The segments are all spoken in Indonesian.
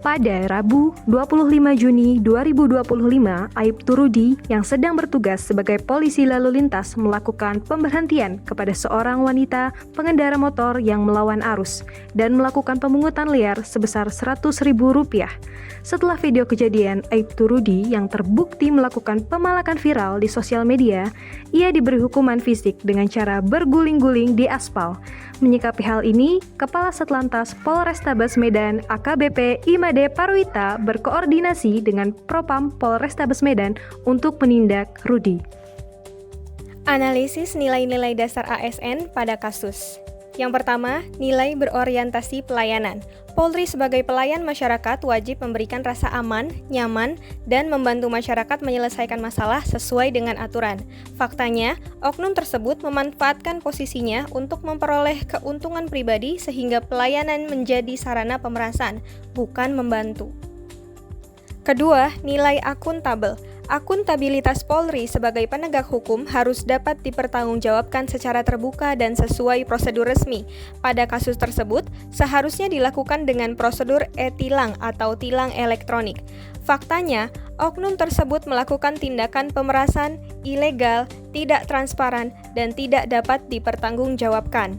Pada Rabu, 25 Juni 2025, Aibtu Rudi yang sedang bertugas sebagai polisi lalu lintas melakukan pemberhentian kepada seorang wanita pengendara motor yang melawan arus dan melakukan pemungutan liar sebesar Rp100.000. Setelah video kejadian Aibtu Rudi yang terbukti melakukan pemalakan viral di sosial media, ia diberi hukuman fisik dengan cara berguling-guling di aspal. Menyikapi hal ini, Kepala Satlantas Polrestabes Medan AKBP Imade Parwita berkoordinasi dengan Propam Polrestabes Medan untuk menindak Rudi. Analisis nilai-nilai dasar ASN pada kasus. Yang pertama, nilai berorientasi pelayanan. Polri sebagai pelayan masyarakat wajib memberikan rasa aman, nyaman, dan membantu masyarakat menyelesaikan masalah sesuai dengan aturan. Faktanya, oknum tersebut memanfaatkan posisinya untuk memperoleh keuntungan pribadi sehingga pelayanan menjadi sarana pemerasan, bukan membantu. Kedua, nilai akuntabel. Akuntabilitas Polri sebagai penegak hukum harus dapat dipertanggungjawabkan secara terbuka dan sesuai prosedur resmi. Pada kasus tersebut, seharusnya dilakukan dengan prosedur e-tilang atau tilang elektronik. Faktanya, oknum tersebut melakukan tindakan pemerasan, ilegal, tidak transparan, dan tidak dapat dipertanggungjawabkan.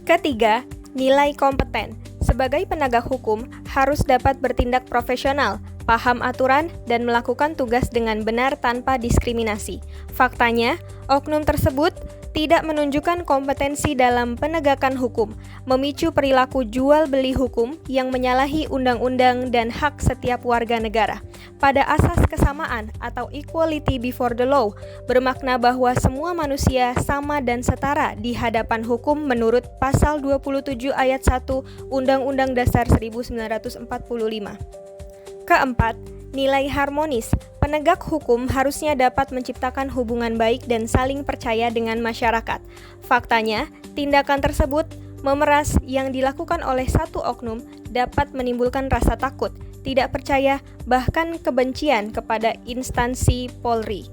Ketiga, nilai kompeten. Sebagai penegak hukum, harus dapat bertindak profesional, paham aturan, dan melakukan tugas dengan benar tanpa diskriminasi. Faktanya, oknum tersebut tidak menunjukkan kompetensi dalam penegakan hukum, memicu perilaku jual-beli hukum yang menyalahi undang-undang dan hak setiap warga negara. Pada asas kesamaan atau equality before the law, bermakna bahwa semua manusia sama dan setara di hadapan hukum menurut Pasal 27 Ayat 1 Undang-Undang Dasar 1945. Keempat, nilai harmonis. Penegak hukum harusnya dapat menciptakan hubungan baik dan saling percaya dengan masyarakat. Faktanya, tindakan tersebut memeras yang dilakukan oleh satu oknum dapat menimbulkan rasa takut, tidak percaya, bahkan kebencian kepada instansi Polri.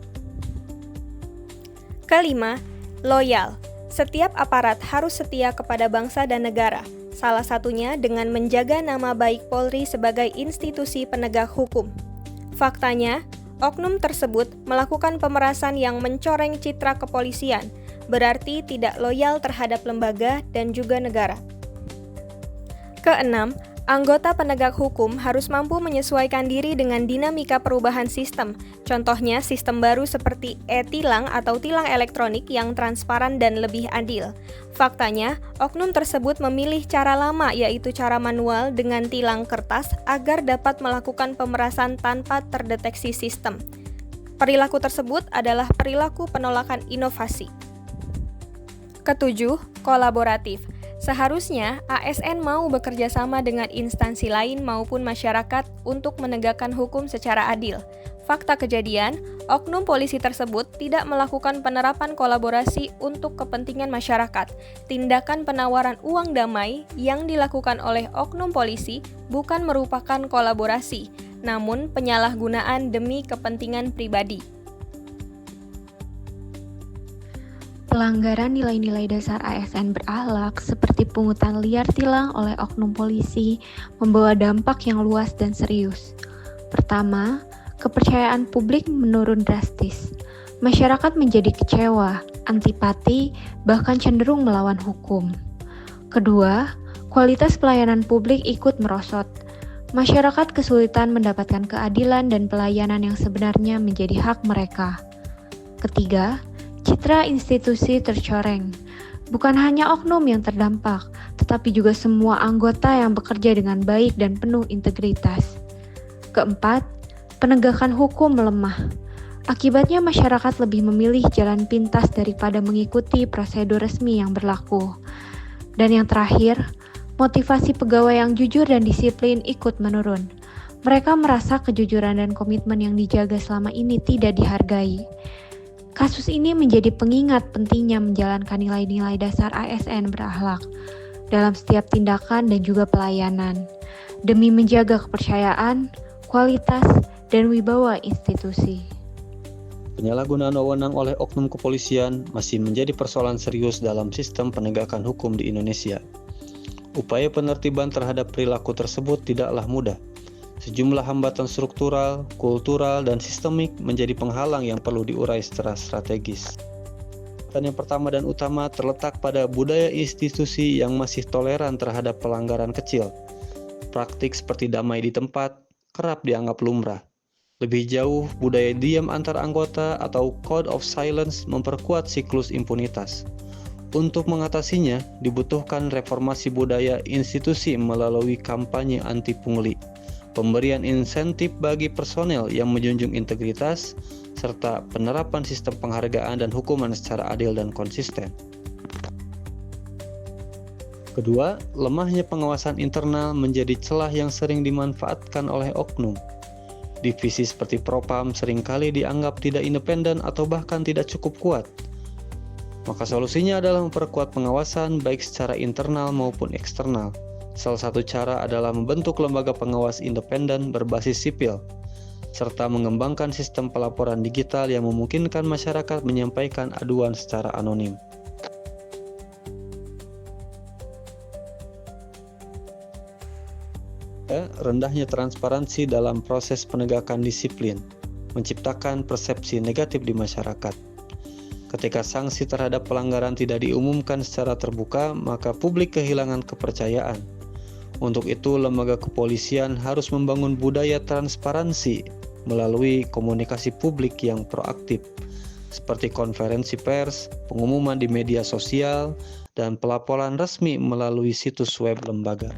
Kelima, loyal. Setiap aparat harus setia kepada bangsa dan negara. Salah satunya dengan menjaga nama baik Polri sebagai institusi penegak hukum. Faktanya, oknum tersebut melakukan pemerasan yang mencoreng citra kepolisian, berarti tidak loyal terhadap lembaga dan juga negara. Keenam, anggota penegak hukum harus mampu menyesuaikan diri dengan dinamika perubahan sistem. Contohnya, sistem baru seperti e-tilang atau tilang elektronik yang transparan dan lebih adil. Faktanya, oknum tersebut memilih cara lama, yaitu cara manual dengan tilang kertas agar dapat melakukan pemerasan tanpa terdeteksi sistem. Perilaku tersebut adalah perilaku penolakan inovasi. Ketujuh, kolaboratif. Seharusnya ASN mau bekerja sama dengan instansi lain maupun masyarakat untuk menegakkan hukum secara adil. Fakta kejadian, oknum polisi tersebut tidak melakukan penerapan kolaborasi untuk kepentingan masyarakat. Tindakan penawaran uang damai yang dilakukan oleh oknum polisi bukan merupakan kolaborasi, namun penyalahgunaan demi kepentingan pribadi. Pelanggaran nilai-nilai dasar ASN berakhlak seperti pungutan liar tilang oleh oknum polisi membawa dampak yang luas dan serius. Pertama, kepercayaan publik menurun drastis. Masyarakat menjadi kecewa, antipati, bahkan cenderung melawan hukum. Kedua, kualitas pelayanan publik ikut merosot. Masyarakat kesulitan mendapatkan keadilan dan pelayanan yang sebenarnya menjadi hak mereka. Ketiga, citra institusi tercoreng. Bukan hanya oknum yang terdampak, tetapi juga semua anggota yang bekerja dengan baik dan penuh integritas. Keempat, penegakan hukum melemah. Akibatnya masyarakat lebih memilih jalan pintas daripada mengikuti prosedur resmi yang berlaku. Dan yang terakhir, motivasi pegawai yang jujur dan disiplin ikut menurun. Mereka merasa kejujuran dan komitmen yang dijaga selama ini tidak dihargai. Kasus ini menjadi pengingat pentingnya menjalankan nilai-nilai dasar ASN berakhlak dalam setiap tindakan dan juga pelayanan, demi menjaga kepercayaan, kualitas, dan wibawa institusi. Penyalahgunaan wewenang oleh oknum kepolisian masih menjadi persoalan serius dalam sistem penegakan hukum di Indonesia. Upaya penertiban terhadap perilaku tersebut tidaklah mudah. Sejumlah hambatan struktural, kultural, dan sistemik menjadi penghalang yang perlu diurai secara strategis. Dan yang pertama dan utama terletak pada budaya institusi yang masih toleran terhadap pelanggaran kecil. Praktik seperti damai di tempat kerap dianggap lumrah. Lebih jauh, budaya diam antar anggota atau code of silence memperkuat siklus impunitas. Untuk mengatasinya, dibutuhkan reformasi budaya institusi melalui kampanye anti pungli, pemberian insentif bagi personel yang menjunjung integritas, serta penerapan sistem penghargaan dan hukuman secara adil dan konsisten. Kedua, lemahnya pengawasan internal menjadi celah yang sering dimanfaatkan oleh oknum. Divisi seperti Propam seringkali dianggap tidak independen atau bahkan tidak cukup kuat. Maka solusinya adalah memperkuat pengawasan baik secara internal maupun eksternal. Salah satu cara adalah membentuk lembaga pengawas independen berbasis sipil, serta mengembangkan sistem pelaporan digital yang memungkinkan masyarakat menyampaikan aduan secara anonim. Rendahnya transparansi dalam proses penegakan disiplin, menciptakan persepsi negatif di masyarakat. Ketika sanksi terhadap pelanggaran tidak diumumkan secara terbuka, maka publik kehilangan kepercayaan. Untuk itu, lembaga kepolisian harus membangun budaya transparansi melalui komunikasi publik yang proaktif, seperti konferensi pers, pengumuman di media sosial, dan pelaporan resmi melalui situs web lembaga.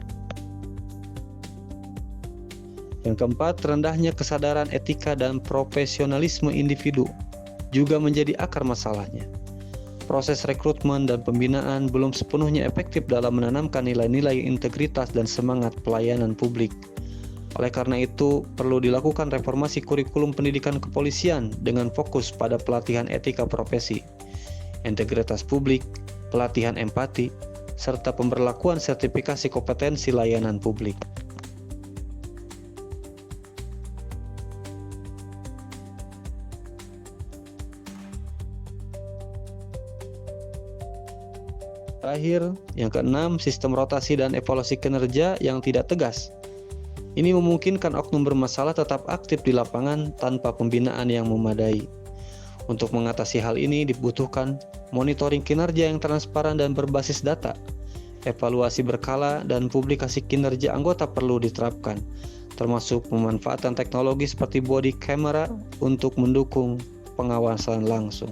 Yang keempat, rendahnya kesadaran etika dan profesionalisme individu juga menjadi akar masalahnya. Proses rekrutmen dan pembinaan belum sepenuhnya efektif dalam menanamkan nilai-nilai integritas dan semangat pelayanan publik. Oleh karena itu, perlu dilakukan reformasi kurikulum pendidikan kepolisian dengan fokus pada pelatihan etika profesi, integritas publik, pelatihan empati, serta pemberlakuan sertifikasi kompetensi layanan publik. Terakhir, yang keenam, sistem rotasi dan evaluasi kinerja yang tidak tegas. Ini memungkinkan oknum bermasalah tetap aktif di lapangan tanpa pembinaan yang memadai. Untuk mengatasi hal ini dibutuhkan monitoring kinerja yang transparan dan berbasis data. Evaluasi berkala dan publikasi kinerja anggota perlu diterapkan, termasuk pemanfaatan teknologi seperti body camera untuk mendukung pengawasan langsung.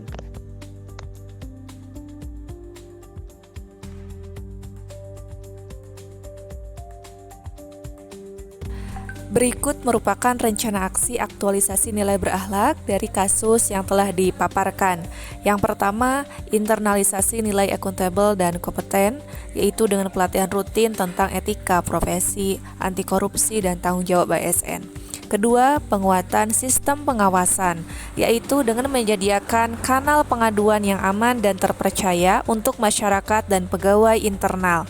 Berikut merupakan rencana aksi aktualisasi nilai berakhlak dari kasus yang telah dipaparkan. Yang pertama, internalisasi nilai akuntabel dan kompeten, yaitu dengan pelatihan rutin tentang etika profesi, anti korupsi, dan tanggung jawab ASN. Kedua, penguatan sistem pengawasan, yaitu dengan menyediakan kanal pengaduan yang aman dan terpercaya untuk masyarakat dan pegawai internal.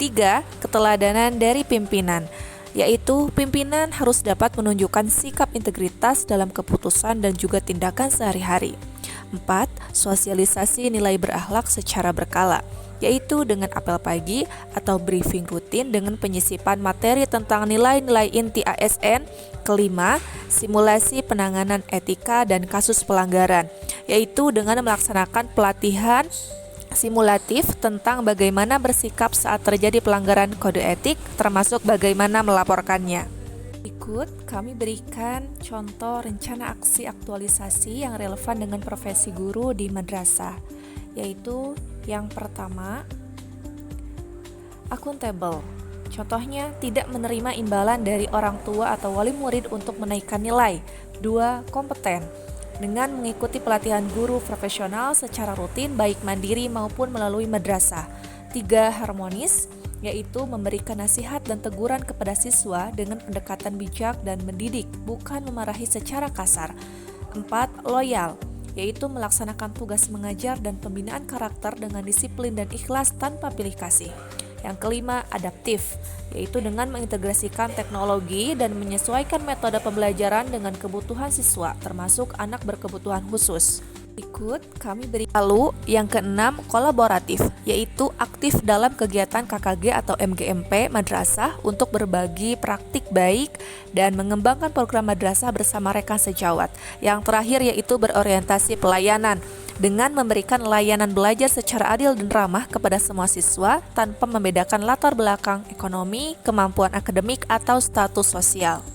Tiga, keteladanan dari pimpinan, yaitu pimpinan harus dapat menunjukkan sikap integritas dalam keputusan dan juga tindakan sehari-hari. 4. Sosialisasi nilai berakhlak secara berkala, yaitu dengan apel pagi atau briefing rutin dengan penyisipan materi tentang nilai-nilai inti ASN. Kelima, simulasi penanganan etika dan kasus pelanggaran, yaitu dengan melaksanakan pelatihan simulatif tentang bagaimana bersikap saat terjadi pelanggaran kode etik, termasuk bagaimana melaporkannya. Berikut kami berikan contoh rencana aksi aktualisasi yang relevan dengan profesi guru di madrasah, yaitu yang pertama, akuntabel. Contohnya, tidak menerima imbalan dari orang tua atau wali murid untuk menaikkan nilai. 2. Kompeten, dengan mengikuti pelatihan guru profesional secara rutin baik mandiri maupun melalui madrasah. 3. Harmonis, yaitu memberikan nasihat dan teguran kepada siswa dengan pendekatan bijak dan mendidik, bukan memarahi secara kasar. 4. Loyal, yaitu melaksanakan tugas mengajar dan pembinaan karakter dengan disiplin dan ikhlas tanpa pilih kasih. Yang kelima, adaptif, yaitu dengan mengintegrasikan teknologi dan menyesuaikan metode pembelajaran dengan kebutuhan siswa, termasuk anak berkebutuhan khusus. Berikut kami beri. Lalu yang keenam, kolaboratif, yaitu aktif dalam kegiatan KKG atau MGMP madrasah untuk berbagi praktik baik dan mengembangkan program madrasah bersama rekan sejawat. Yang terakhir yaitu berorientasi pelayanan dengan memberikan layanan belajar secara adil dan ramah kepada semua siswa tanpa membedakan latar belakang ekonomi, kemampuan akademik atau status sosial.